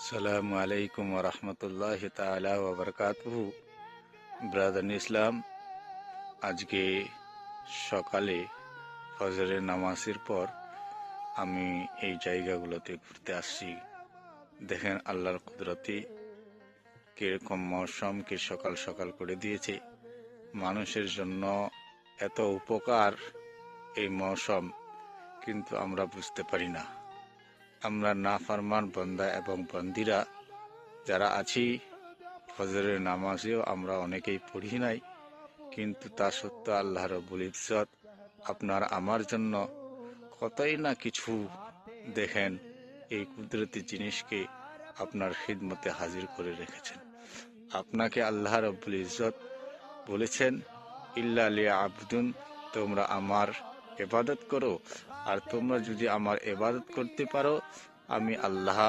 আসসালামু আলাইকুম ওরহমতুল্লাহ তাআলা ওয়া বারাকাতুহু। ব্রাদার ইসলাম, আজকে সকালে ফজরের নামাজের পর আমি এই জায়গাগুলোতে ঘুরতে আসছি। দেখেন আল্লাহর কুদরতে কিরকম মৌসুমকে সকাল সকাল করে দিয়েছে। মানুষের জন্য এত উপকার এই মৌসুম, কিন্তু আমরা বুঝতে পারি না। আমরা নাফরমান বান্দা এবং বান্দিরা যারা আছি, ফজরের নামাজেও আমরা অনেকেই পড়ি নাই, কিন্তু তা সত্ত্বেও আল্লাহ রাব্বুল ইজ্জত আপনার আমার জন্য কতই না কিছু দেখেন এই কুদরতি জিনিসকে আপনার খিদমতে হাজির করে রেখেছেন। আপনাকে আল্লাহ রাব্বুল ইজ্জত বলেছেন, ইল্লা লিয়াবুদুন, তোমরা আমার ইবাদত করো। আর তোমরা যদি আমার ইবাদত করতে পারো, আমি আল্লাহ